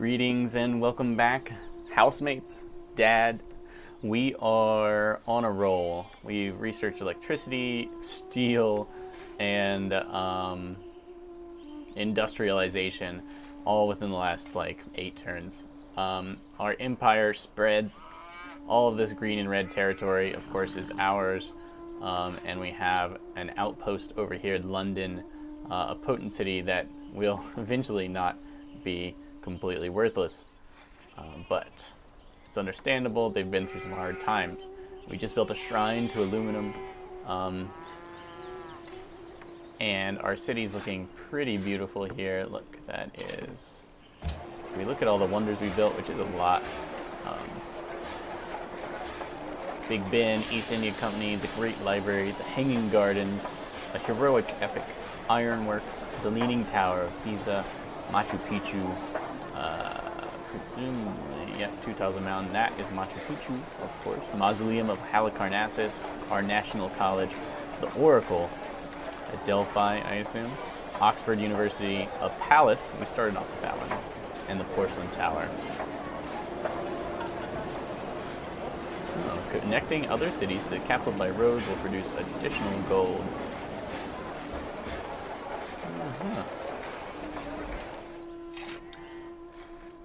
Greetings and welcome back, housemates, Dad. We are on a roll. We've researched electricity, steel, and industrialization, all within the last, 8 turns. Our empire spreads. All of this green and red territory, of course, is ours. And we have an outpost over here in London, a potent city that will eventually not be completely worthless. But it's understandable. They've been through some hard times. We just built a shrine to aluminum. And our city's looking pretty beautiful here. Look, that is... If we look at all the wonders we built, which is a lot. Big Ben, East India Company, the Great Library, the Hanging Gardens, a heroic epic ironworks, the Leaning Tower of Pisa, Machu Picchu, presumably, 2000 Mountain, that is Machu Picchu, of course, Mausoleum of Halicarnassus, our National College, the Oracle at Delphi, I assume, Oxford University, a palace, we started off with that one, and the Porcelain Tower. Connecting other cities to the capital by road will produce additional gold.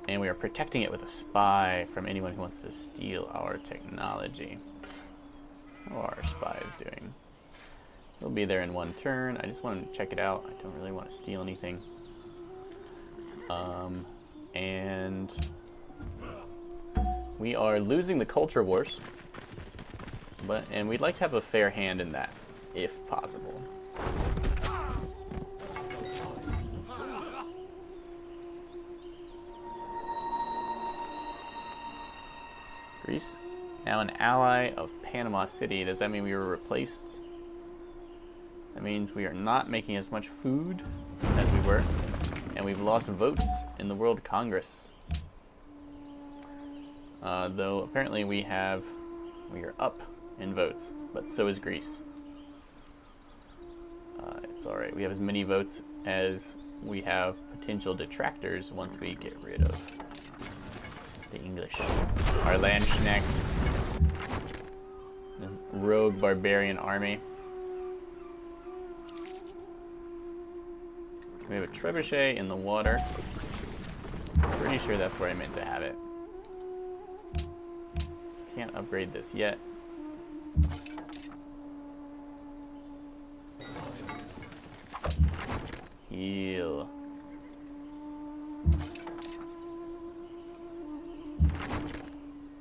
And we are protecting it with a spy from anyone who wants to steal our technology. How are our spies doing? They'll be there in 1 turn. I just wanted to check it out. I don't really want to steal anything. And we are losing the culture wars. And we'd like to have a fair hand in that, if possible. Greece, now an ally of Panama City. Does that mean we were replaced? That means we are not making as much food as we were, and we've lost votes in the World Congress. Though apparently we are up in votes, but so is Greece. It's alright, we have as many votes as we have potential detractors once we get rid of the English. Our Landsknecht, this rogue barbarian army. We have a trebuchet in the water. Pretty sure that's where I meant to have it. Can't upgrade this yet. Heal.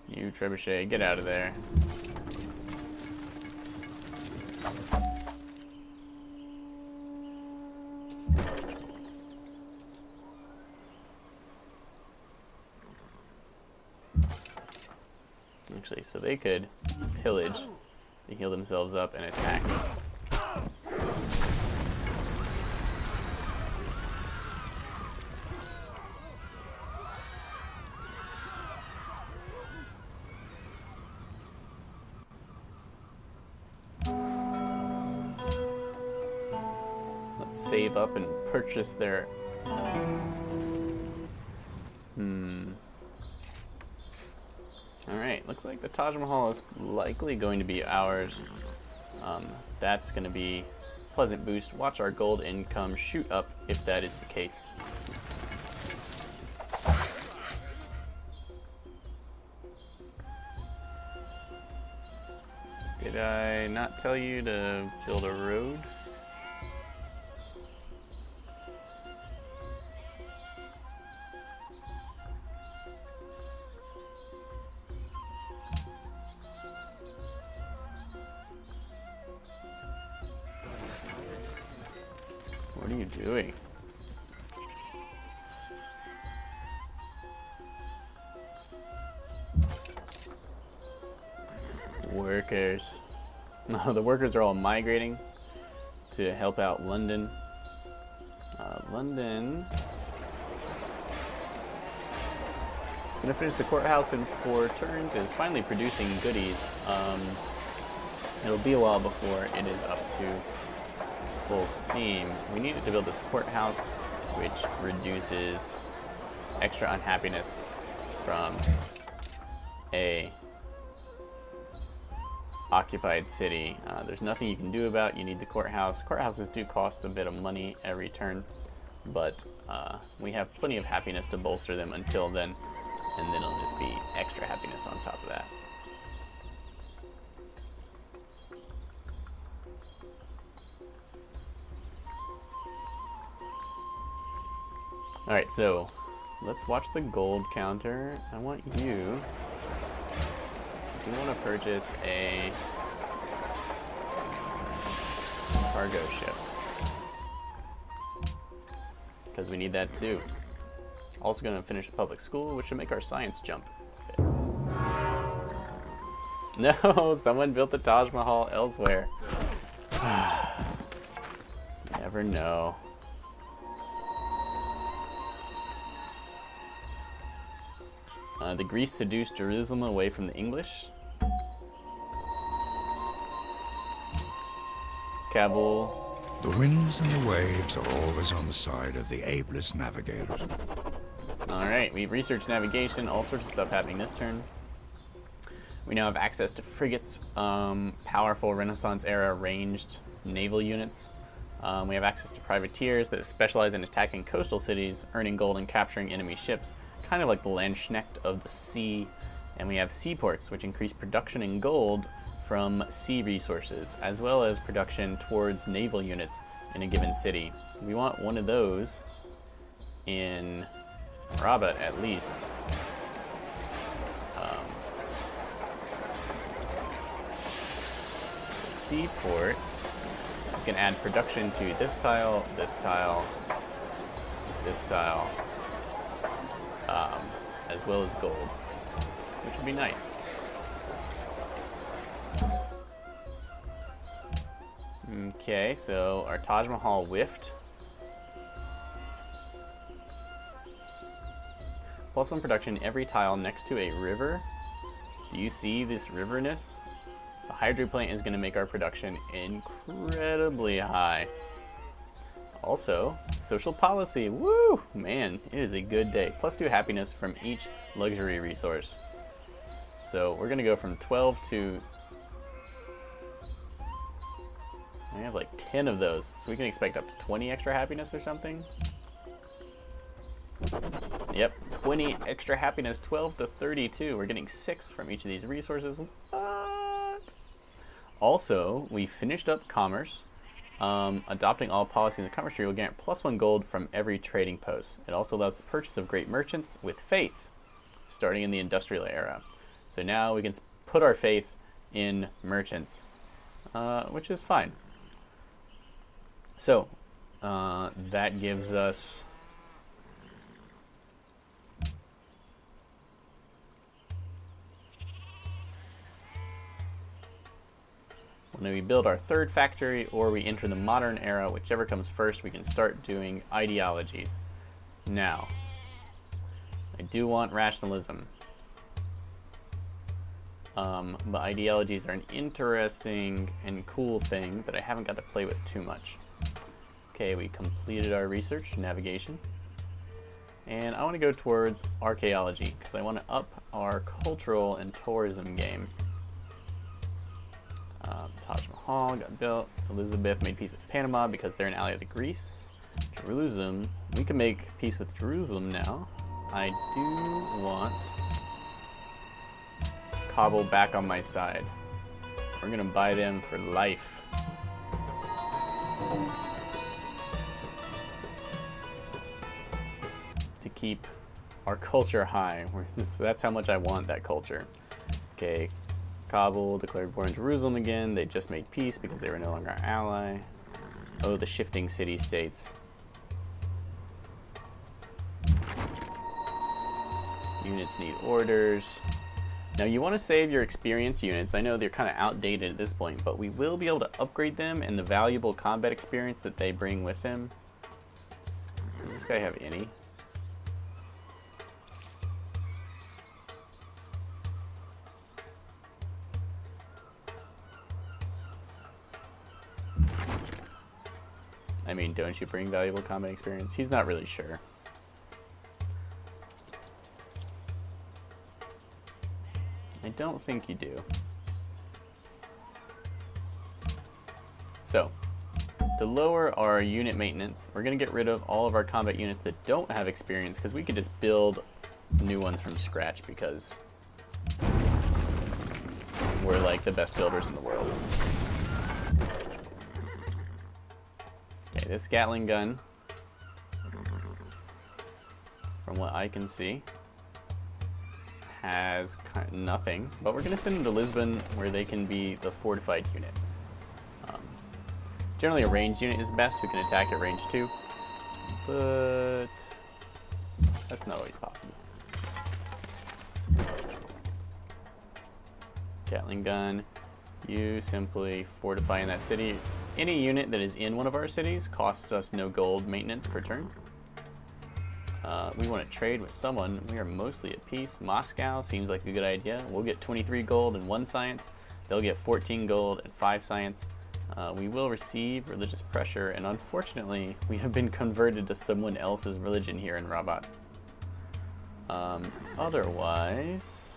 You trebuchet, get out of there. Actually, so they could pillage to heal themselves up and attack. Let's save up and purchase their... Alright, looks like the Taj Mahal is likely going to be ours. That's going to be a pleasant boost. Watch our gold income shoot up if that is the case. Did I not tell you to build a road? What are you doing? Workers. No, the workers are all migrating to help out London. London is going to finish the courthouse in 4 turns. It is finally producing goodies. It'll be a while before it is up to full steam. We needed to build this courthouse, which reduces extra unhappiness from a occupied city. There's nothing you can do about it. You need the courthouse. Courthouses do cost a bit of money every turn, but we have plenty of happiness to bolster them until then, and then it'll just be extra happiness on top of that. Alright, so let's watch the gold counter. I want you want to purchase a cargo ship, because we need that too. Also going to finish a public school, which should make our science jump a bit. No, someone built the Taj Mahal elsewhere. Never know. The Greece seduced Jerusalem away from the English. Kabul. The winds and the waves are always on the side of the ablest navigators. Alright, we've researched navigation, all sorts of stuff happening this turn. We now have access to frigates, powerful Renaissance era ranged naval units. We have access to privateers that specialize in attacking coastal cities, earning gold and capturing enemy ships, kind of like the Landsknecht of the sea. And we have seaports, which increase production in gold from sea resources, as well as production towards naval units in a given city. We want one of those in Rabat at least. The seaport is going to add production to this tile, this tile, this tile, as well as gold, which would be nice. Okay, so our Taj Mahal whiffed. +1 production every tile next to a river. Do you see this riverness? The hydroplane is going to make our production incredibly high. Also, social policy. Woo! Man, it is a good day. +2 happiness from each luxury resource. So we're going to go from 12 to... I have like 10 of those, so we can expect up to 20 extra happiness or something. Yep, 20 extra happiness, 12 to 32. We're getting 6 from each of these resources. What? Also, we finished up commerce. Adopting all policies in the commerce tree will grant +1 gold from every trading post. It also allows the purchase of great merchants with faith, starting in the industrial era. So now we can put our faith in merchants, which is fine. So that gives us when we build our third factory or we enter the modern era, whichever comes first, we can start doing ideologies. Now, I do want rationalism. But ideologies are an interesting and cool thing that I haven't got to play with too much. Okay, we completed our research, navigation. And I want to go towards archaeology, because I want to up our cultural and tourism game. Taj Mahal got built. Elizabeth made peace with Panama because they're an ally of the Greece. Jerusalem, we can make peace with Jerusalem now. I do want Kabul back on my side. We're gonna buy them for life. To keep our culture high. That's how much I want that culture. Okay, Kabul declared war in Jerusalem again. They just made peace because they were no longer our ally. Oh, the shifting city-states. Units need orders. Now you want to save your experienced units. I know they're kind of outdated at this point, but we will be able to upgrade them and the valuable combat experience that they bring with them. Does this guy have any? I mean, don't you bring valuable combat experience? He's not really sure. I don't think you do. So, to lower our unit maintenance, we're going to get rid of all of our combat units that don't have experience, because we could just build new ones from scratch because we're like the best builders in the world. Okay, this Gatling gun, from what I can see, has nothing, but we're going to send them to Lisbon where they can be the fortified unit. Generally a ranged unit is best who can attack at range 2, but that's not always possible. Gatling gun, you simply fortify in that city. Any unit that is in one of our cities costs us no gold maintenance per turn. We want to trade with someone. We are mostly at peace. Moscow seems like a good idea. We'll get 23 gold and 1 science. They'll get 14 gold and 5 science. We will receive religious pressure, and unfortunately, we have been converted to someone else's religion here in Rabat. Otherwise...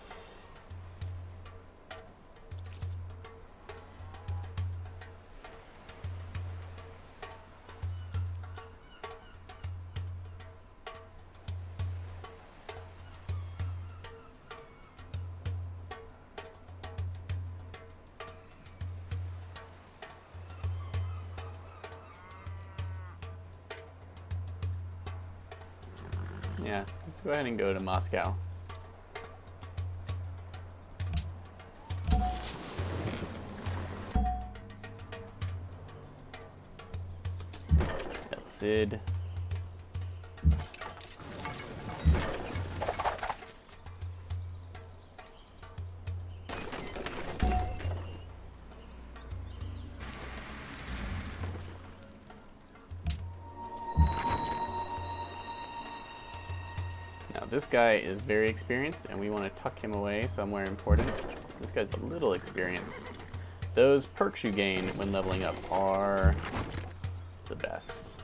yeah, let's go ahead and go to Moscow. El Cid. This guy is very experienced, and we want to tuck him away somewhere important. This guy's a little experienced. Those perks you gain when leveling up are the best.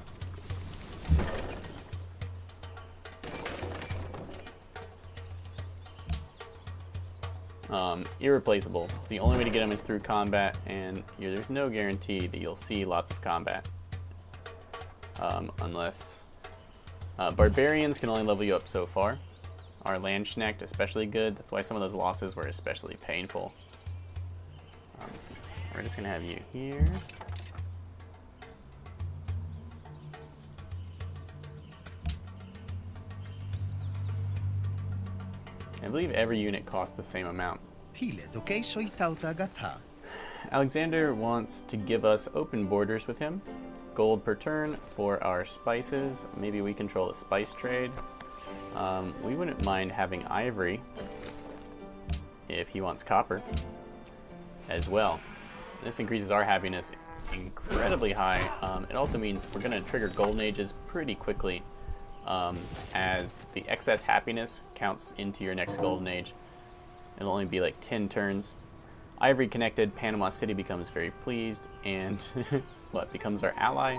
Irreplaceable. The only way to get them is through combat, and there's no guarantee that you'll see lots of combat. Unless... barbarians can only level you up so far. Our Landsknecht especially good. That's why some of those losses were especially painful. We're just going to have you here. I believe every unit costs the same amount. Alexander wants to give us open borders with him. Gold per turn for our spices. Maybe we control a spice trade. We wouldn't mind having ivory if he wants copper as well. This increases our happiness incredibly high. It also means we're going to trigger golden ages pretty quickly, as the excess happiness counts into your next golden age. It'll only be like 10 turns. Ivory connected, Panama City becomes very pleased and what, becomes our ally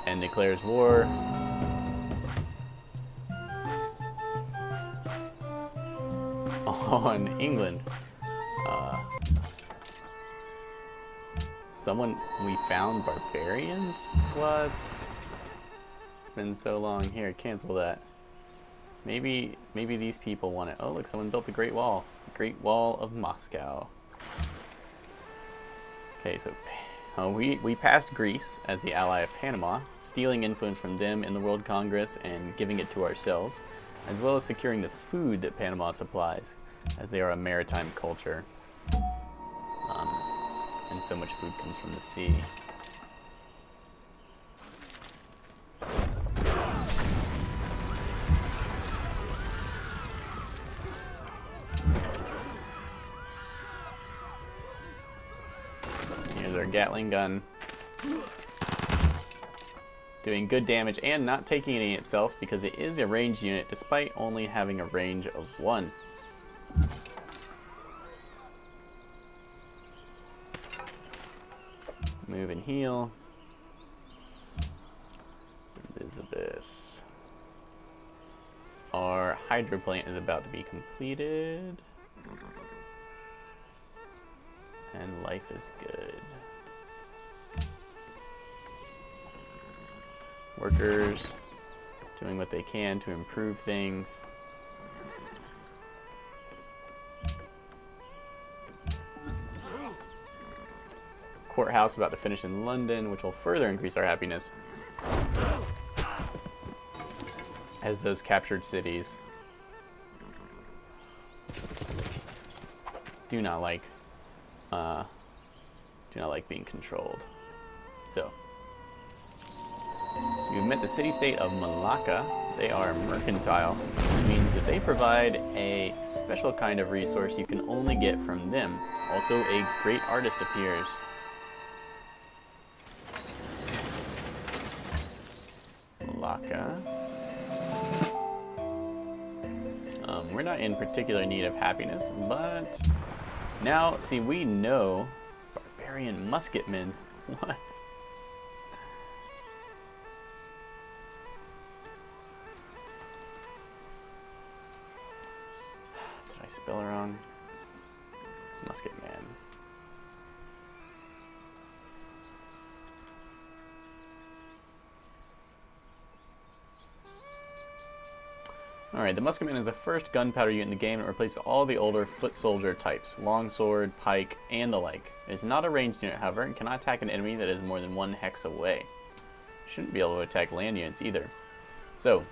and declares war. On England. We found barbarians? What? It's been so long. Here, cancel that. Maybe these people want it. Oh, look, someone built the Great Wall. The Great Wall of Moscow. Okay, so we passed Greece as the ally of Panama, stealing influence from them in the World Congress and giving it to ourselves, as well as securing the food that Panama supplies, as they are a maritime culture. And so much food comes from the sea. Here's our Gatling gun. Doing good damage and not taking any itself because it is a ranged unit despite only having a range of 1. Move and heal. Elizabeth. Our hydro plant is about to be completed. And life is good. Workers doing what they can to improve things. Courthouse about to finish in London, which will further increase our happiness. As those captured cities do not like being controlled. So we've met the city-state of Malacca. They are mercantile, which means that they provide a special kind of resource you can only get from them. Also, a great artist appears. Malacca. We're not in particular need of happiness, but now, see, we know barbarian musketmen. What? Did I spell it wrong? Musketman. Alright, the musketman is the first gunpowder unit in the game and replaces all the older foot soldier types, longsword, pike, and the like. It is not a ranged unit, however, and cannot attack an enemy that is more than 1 hex away. It shouldn't be able to attack land units either. So,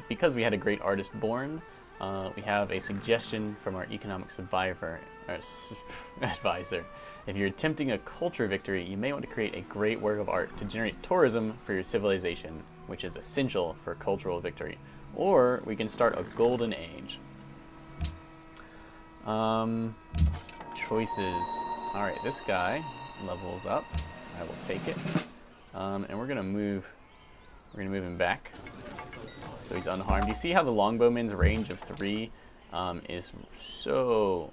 because we had a great artist born, we have a suggestion from our economic advisor. If you're attempting a culture victory, you may want to create a great work of art to generate tourism for your civilization, which is essential for cultural victory. Or we can start a golden age. Choices. Alright, this guy levels up. I will take it. And we're gonna move him back. So he's unharmed. You see how the longbowman's range of 3 is so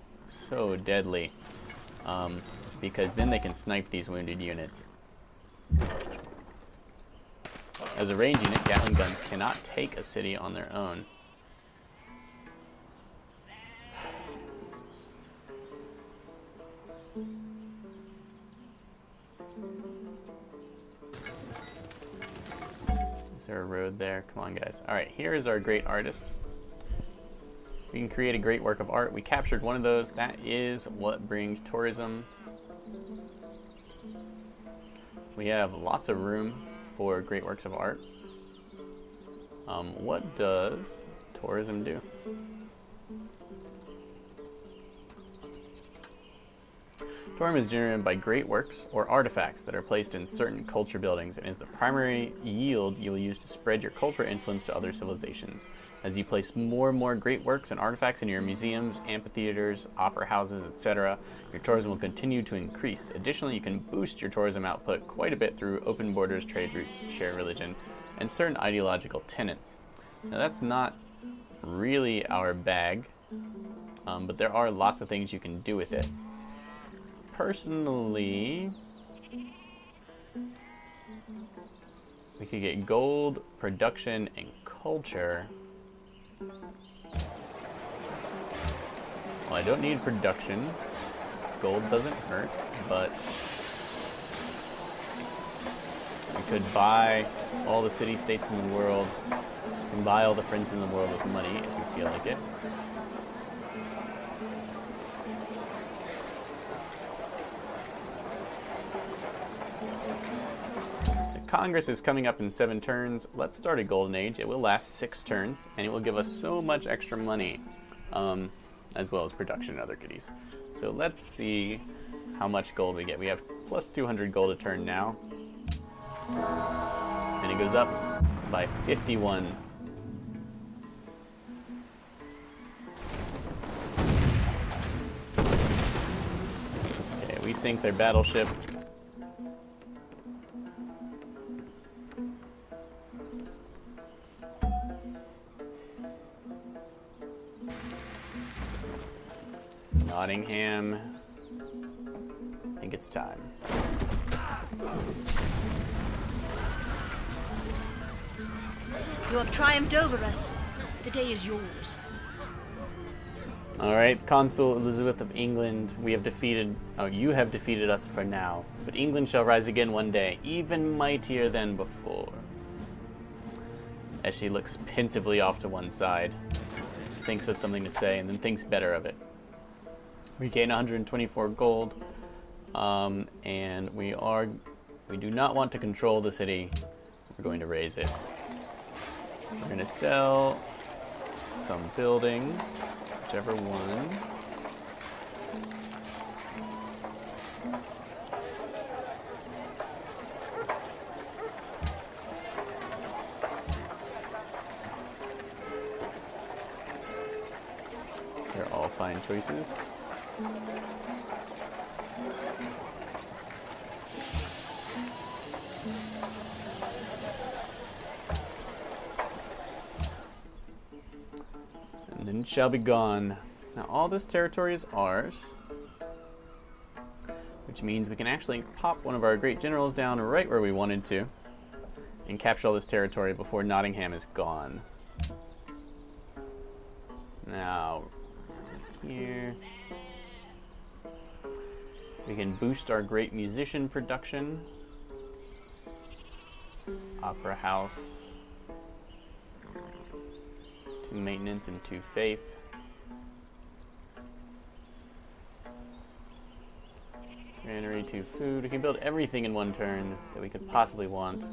deadly. Because then they can snipe these wounded units. As a range unit, Gatling guns cannot take a city on their own. Is there a road there? Come on, guys. Alright, here is our great artist. We can create a great work of art. We captured one of those. That is what brings tourism. We have lots of room for great works of art. What does tourism do? Tourism is generated by great works or artifacts that are placed in certain culture buildings and is the primary yield you will use to spread your cultural influence to other civilizations. As you place more and more great works and artifacts in your museums, amphitheaters, opera houses, etc., your tourism will continue to increase. Additionally, you can boost your tourism output quite a bit through open borders, trade routes, shared religion, and certain ideological tenets. Now, that's not really our bag, but there are lots of things you can do with it. Personally, we could get gold, production, and culture. Well, I don't need production. Gold doesn't hurt, but I could buy all the city-states in the world and buy all the friends in the world with money if you feel like it. Congress is coming up in 7 turns. Let's start a golden age. It will last 6 turns, and it will give us so much extra money, as well as production and other goodies. So let's see how much gold we get. We have plus 200 gold a turn now, and it goes up by 51. Okay, we sink their battleship. Nottingham. I think it's time. You have triumphed over us. The day is yours. Alright, Consul Elizabeth of England, we have defeated... Oh, you have defeated us for now. But England shall rise again one day, even mightier than before. As she looks pensively off to one side, thinks of something to say, and then thinks better of it. We gain 124 gold, and we do not want to control the city. We're going to raise it. We're going to sell some building, whichever one. They're all fine choices. And then it shall be gone. Now all this territory is ours, which means we can actually pop one of our great generals down right where we wanted to and capture all this territory before Nottingham is gone. Now, here we can boost our great musician production. Opera house, 2 maintenance and 2 faith. Granary, 2 food. We can build everything in one turn that we could possibly want.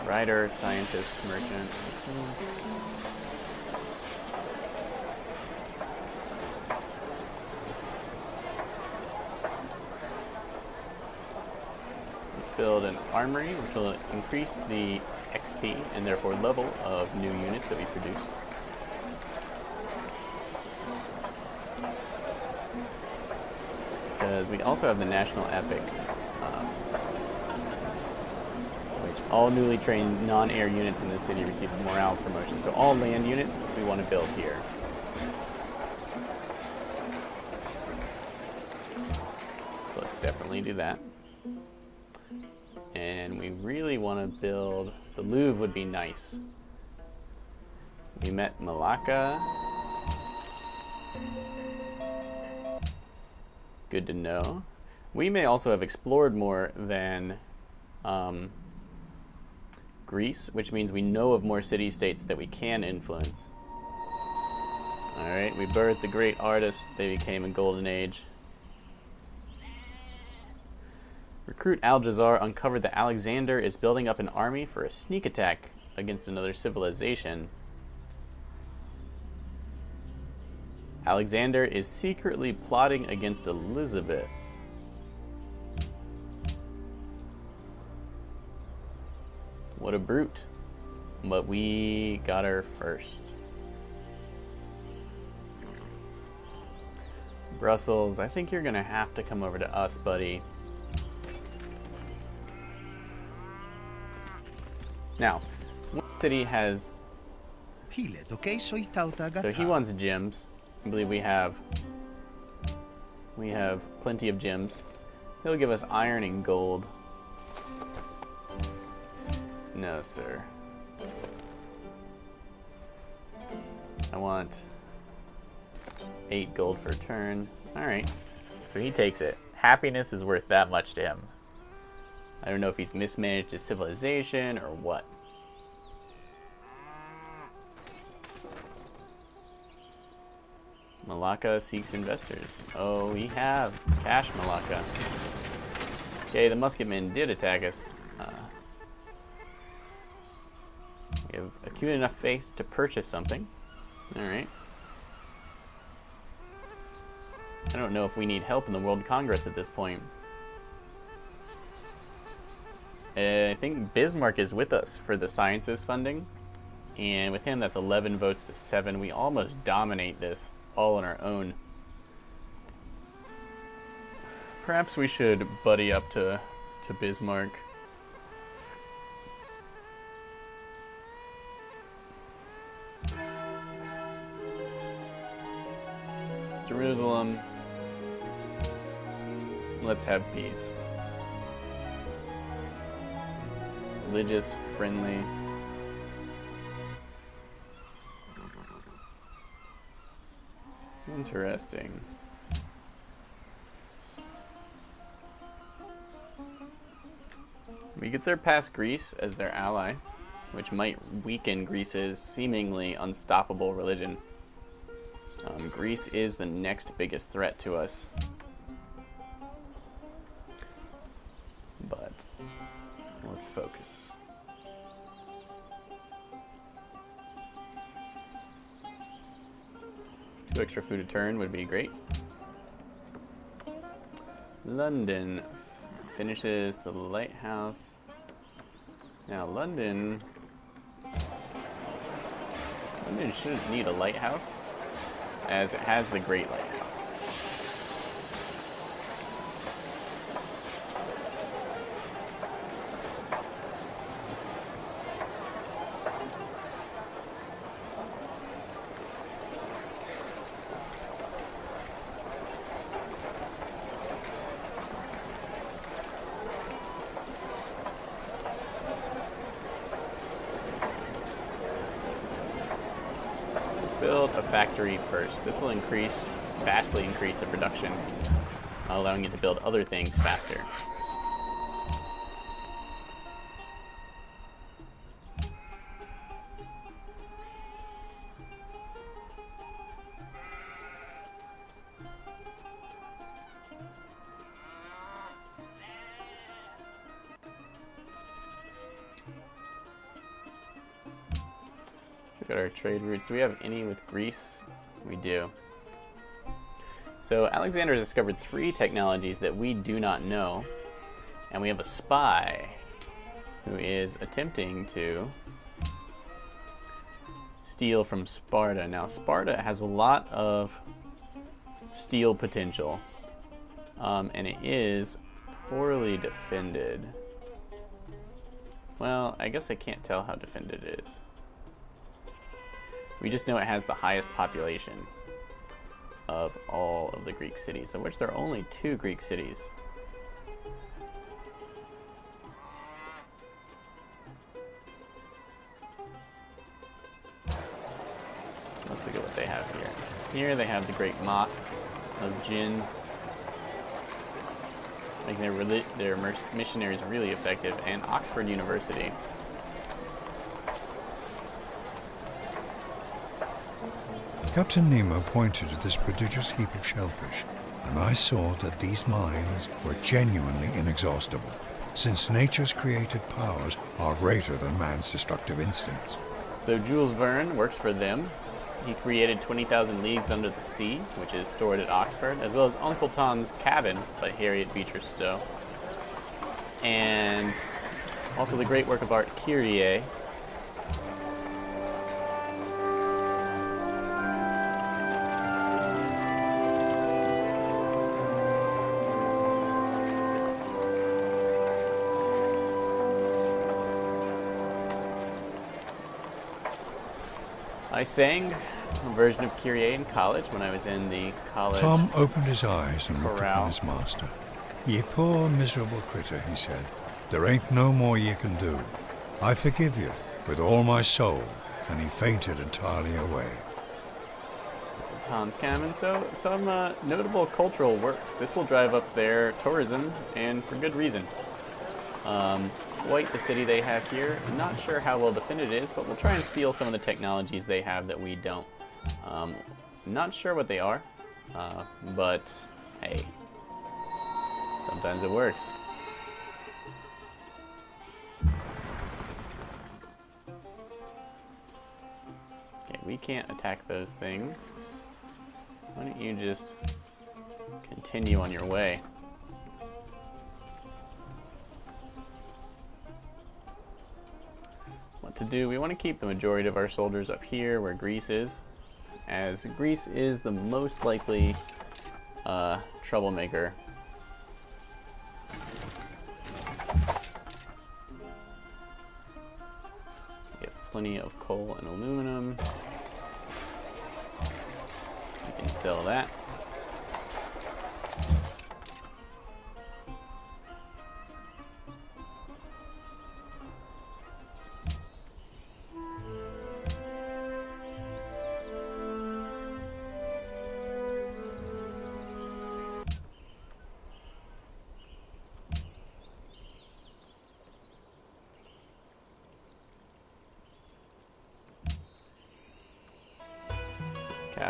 Writer, scientist, merchant. Let's build an armory, which will increase the XP and therefore level of new units that we produce. Because we also have the National Epic, which all newly trained non-air units in the city receive a morale promotion. So all land units we want to build here. So let's definitely do that. And we really want to build... The Louvre would be nice. We met Malacca. Good to know. We may also have explored more than Greece, which means we know of more city-states that we can influence. Alright, we birthed the great artists. They became a golden age. Recruit Al-Jazar uncovered that Alexander is building up an army for a sneak attack against another civilization. Alexander is secretly plotting against Elizabeth. What a brute. But we got her first. Brussels, I think you're gonna have to come over to us, buddy. Now, one city has... So he wants gems. I believe we have plenty of gems. He'll give us iron and gold. No, sir. I want 8 gold for a turn. Alright. So he takes it. Happiness is worth that much to him. I don't know if he's mismanaged his civilization or what. Malacca seeks investors. Oh, we have cash Malacca. Okay, the musketmen did attack us. We have accumulated enough faith to purchase something. Alright. I don't know if we need help in the World Congress at this point. I think Bismarck is with us for the sciences funding. And with him, that's 11 votes to 7. We almost dominate this all on our own. Perhaps we should buddy up to Bismarck. Jerusalem. Let's have peace. Religious, friendly. Interesting. We could surpass Greece as their ally, which might weaken Greece's seemingly unstoppable religion. Greece is the next biggest threat to us. But let's focus. Two extra food a turn would be great. London finishes the lighthouse. Now London shouldn't need a lighthouse, as it has the Great Lighthouse. Build a factory first. This will vastly increase the production, allowing you to build other things faster. Look at our trade routes. Do we have any with Greece? We do. So Alexander has discovered 3 technologies that we do not know, and we have a spy who is attempting to steal from Sparta. Now Sparta has a lot of steel potential, and it is poorly defended. Well, I guess I can't tell how defended it is. We just know it has the highest population of all of the Greek cities, of which there are only 2 Greek cities. Let's look at what they have here. Here they have the Great Mosque of Jinn, making their missionaries really effective, and Oxford University. Captain Nemo pointed at this prodigious heap of shellfish, and I saw that these mines were genuinely inexhaustible, since nature's creative powers are greater than man's destructive instincts. So Jules Verne works for them. He created 20,000 Leagues Under the Sea, which is stored at Oxford, as well as Uncle Tom's Cabin by Harriet Beecher Stowe. And also the great work of art Kyrie. I sang a version of Kyrie in college when I was in the college. Tom opened his eyes and looked Corral. upon his master. "Ye poor, miserable critter," he said. "There ain't no more ye can do. I forgive you with all my soul." And he fainted entirely away. Tom's Cabin. So some notable cultural works. This will drive up their tourism, and for good reason. Quite the city they have here. I'm not sure how well defended it is, but we'll try and steal some of the technologies they have that we don't. Not sure what they are, but hey, sometimes it works. Okay, we can't attack those things. Why don't you just continue on your way? What to do? We want to keep the majority of our soldiers up here where Greece is, as Greece is the most likely troublemaker. We have plenty of coal and aluminum. We can sell that.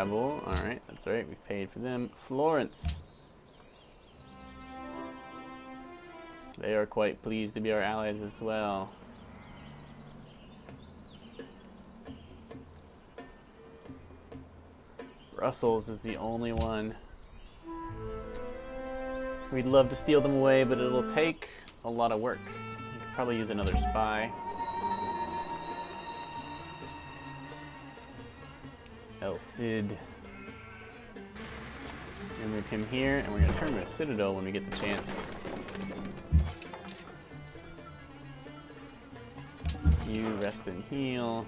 travel. Alright, that's right, we've paid for them. Florence. They are quite pleased to be our allies as well. Brussels is the only one. We'd love to steal them away, but it'll take a lot of work. We could probably use another spy. El Cid. Move him here, and we're going to turn to a citadel when we get the chance. You rest and heal.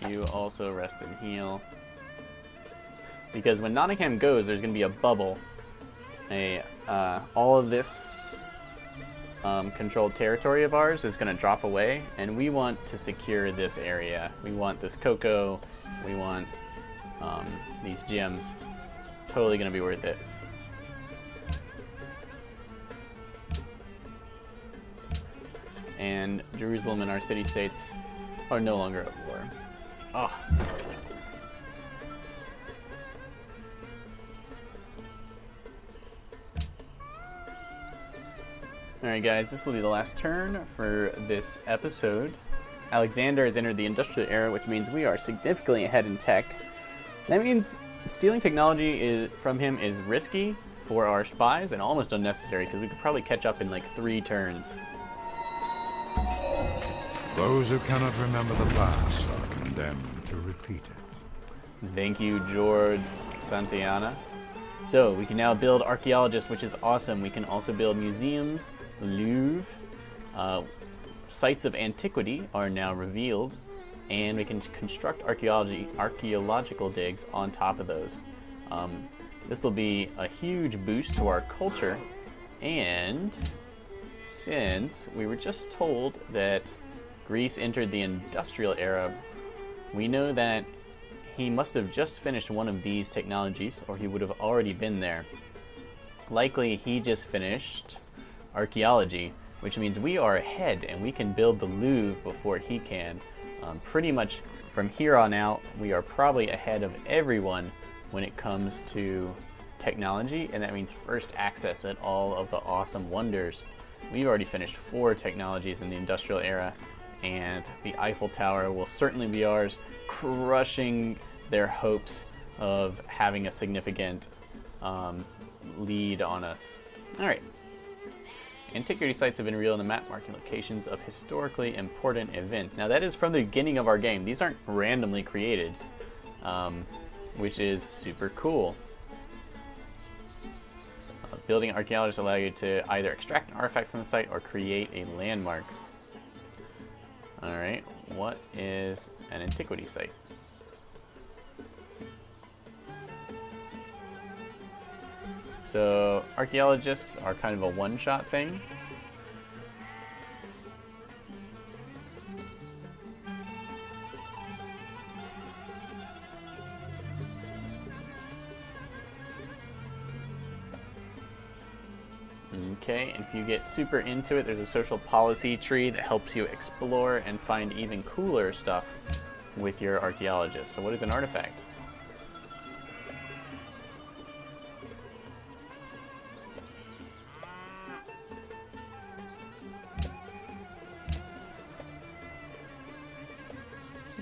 You also rest and heal. Because when Nottingham goes, there's going to be a bubble. All of this controlled territory of ours is going to drop away, and we want to secure this area. We want this cocoa. We want these gems. Totally going to be worth it. And Jerusalem and our city-states are no longer at war. Oh. Alright guys, this will be the last turn for this episode. Alexander has entered the industrial era, which means we are significantly ahead in tech. That means stealing technology from him is risky for our spies and almost unnecessary, because we could probably catch up in like 3 turns. Those who cannot remember the past are condemned to repeat it. Thank you, George Santayana. So we can now build archaeologists, which is awesome. We can also build museums, the Louvre. Sites of antiquity are now revealed, and we can construct archaeological digs on top of those. This will be a huge boost to our culture, and since we were just told that Greece entered the industrial era, we know that he must have just finished one of these technologies, or he would have already been there. Likely he just finished archaeology, which means we are ahead and we can build the Louvre before he can. Pretty much from here on out, we are probably ahead of everyone when it comes to technology, and that means first access at all of the awesome wonders. We've already finished 4 technologies in the industrial era, and the Eiffel Tower will certainly be ours, crushing their hopes of having a significant lead on us. Alright. Antiquity sites have been revealed on the map, marking locations of historically important events. Now that is from the beginning of our game. These aren't randomly created, which is super cool. Building archaeologists allow you to either extract an artifact from the site or create a landmark. Alright, what is an antiquity site? So archaeologists are kind of a one-shot thing. Okay, and if you get super into it, there's a social policy tree that helps you explore and find even cooler stuff with your archaeologists. So what is an artifact?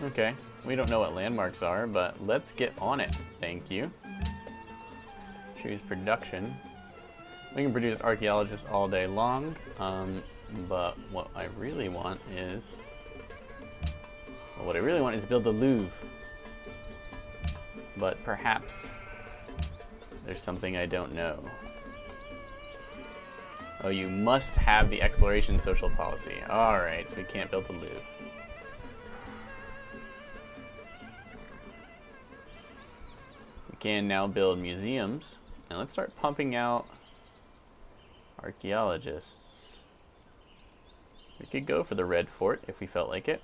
Okay, we don't know what landmarks are, but let's get on it. Thank you. Choose production. We can produce archaeologists all day long, but what I really want is... Well, what I really want is build the Louvre. But perhaps there's something I don't know. Oh, you must have the exploration social policy. Alright, so we can't build the Louvre. We can now build museums. And let's start pumping out archaeologists. We could go for the Red Fort if we felt like it.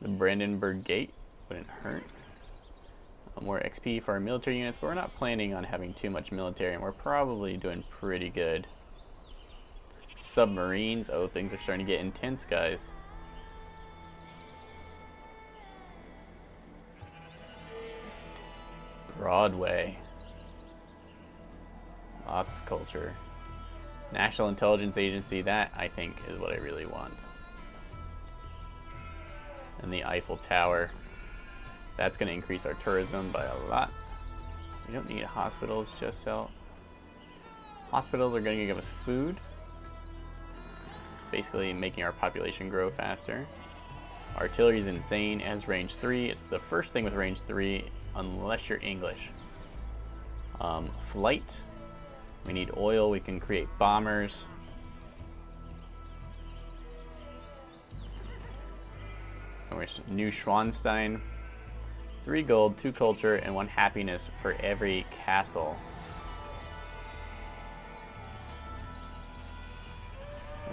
The Brandenburg Gate wouldn't hurt. More XP for our military units, but we're not planning on having too much military, and we're probably doing pretty good. Submarines. Oh, things are starting to get intense, guys. Broadway. Lots of culture. National Intelligence Agency. That, I think, is what I really want. And the Eiffel Tower. That's going to increase our tourism by a lot. We don't need hospitals just so. Hospitals are going to give us food. Basically making our population grow faster. Artillery is insane. It has range 3. It's the first thing with range 3 unless you're English. Flight. We need oil. We can create bombers. And we're New Schwanstein. 3 gold, 2 culture, and 1 happiness for every castle.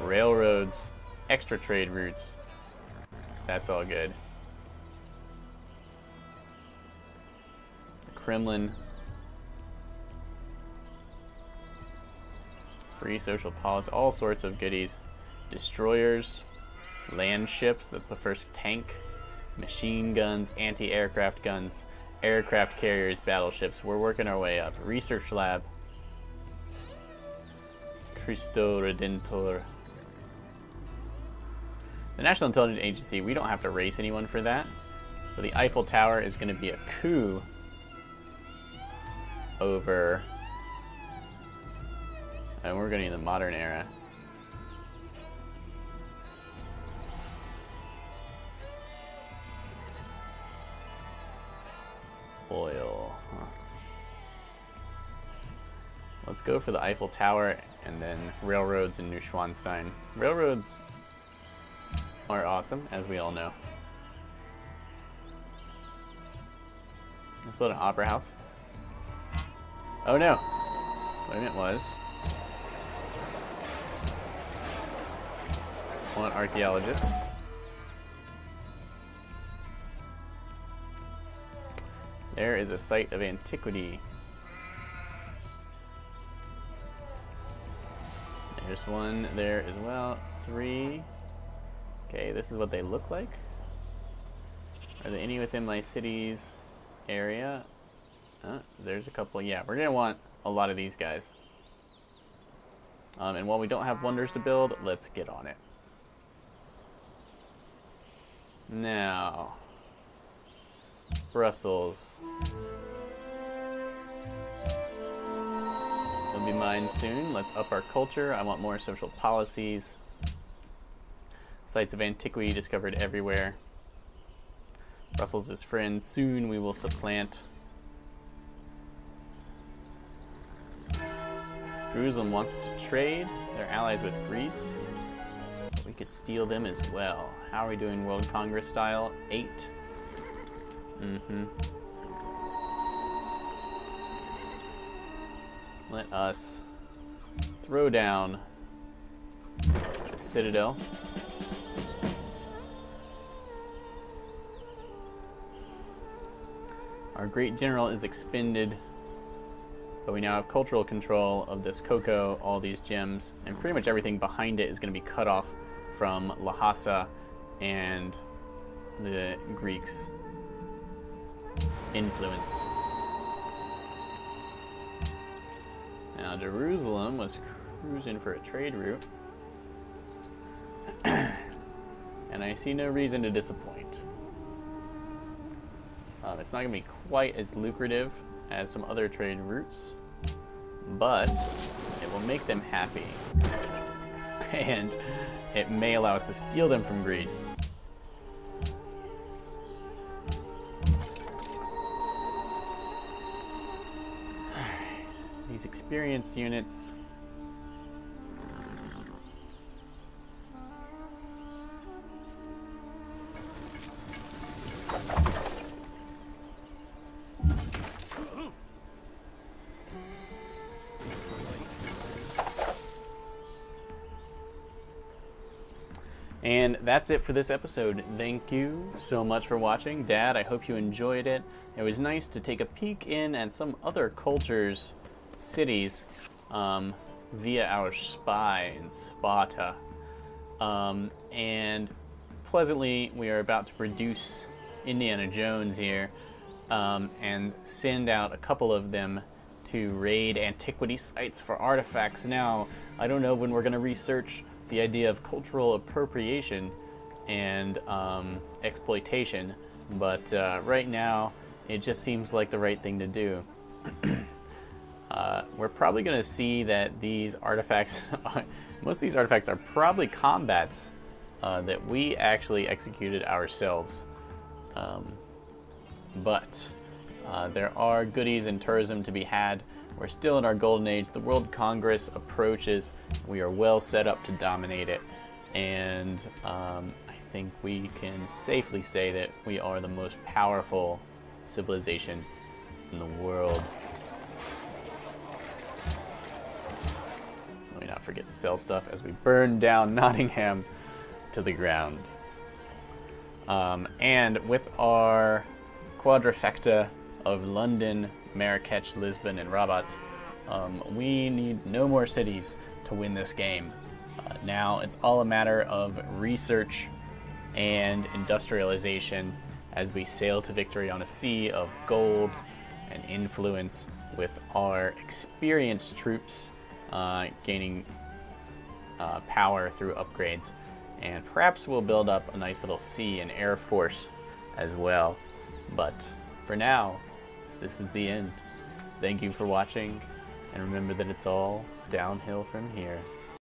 Railroads, extra trade routes. That's all good. The Kremlin. Free social policy, all sorts of goodies. Destroyers, land ships, that's the first tank. Machine guns, anti-aircraft guns, aircraft carriers, battleships. We're working our way up. Research lab. Cristo Redentor. The National Intelligence Agency, we don't have to race anyone for that. So the Eiffel Tower is going to be a coup over... And we're going to the modern era. Oil. Huh. Let's go for the Eiffel Tower and then railroads in New Schwanstein. Railroads are awesome, as we all know. Let's build an opera house. Oh no! What I meant was... I want archaeologists. There is a site of antiquity. There's one there as well. 3. Okay, this is what they look like. Are there any within my city's area? There's a couple. Yeah, we're going to want a lot of these guys. And while we don't have wonders to build, let's get on it. Now... Brussels. It'll be mine soon. Let's up our culture. I want more social policies. Sites of antiquity discovered everywhere. Brussels is friends. Soon we will supplant. Jerusalem wants to trade. They're allies with Greece. We could steal them as well. How are we doing World Congress style? 8. Let us throw down the Citadel. Our great general is expended, but we now have cultural control of this cocoa, all these gems, and pretty much everything behind it is going to be cut off from Lhasa and the Greeks' influence. Now Jerusalem was cruising for a trade route, and I see no reason to disappoint. It's not going to be quite as lucrative as some other trade routes, but it will make them happy, and it may allow us to steal them from Greece. These experienced units. And that's it for this episode. Thank you so much for watching. Dad, I hope you enjoyed it. It was nice to take a peek in at some other cultures, cities, via our spy in Sparta. And pleasantly, we are about to produce Indiana Jones here and send out a couple of them to raid antiquity sites for artifacts. Now, I don't know when we're going to research the idea of cultural appropriation and exploitation, but right now, it just seems like the right thing to do. We're probably going to see that these artifacts, most of these artifacts are probably combats that we actually executed ourselves. But there are goodies in tourism to be had. We're still in our golden age. The World Congress approaches. We are well set up to dominate it. And I think we can safely say that we are the most powerful civilization in the world. Let me not forget to sell stuff as we burn down Nottingham to the ground. And with our quadrifecta of London, Marrakech, Lisbon, and Rabat, we need no more cities to win this game. Now it's all a matter of research and industrialization as we sail to victory on a sea of gold and influence, with our experienced troops gaining power through upgrades. And perhaps we'll build up a nice little sea and air force as well. But for now, this is the end. Thank you for watching, and remember that it's all downhill from here.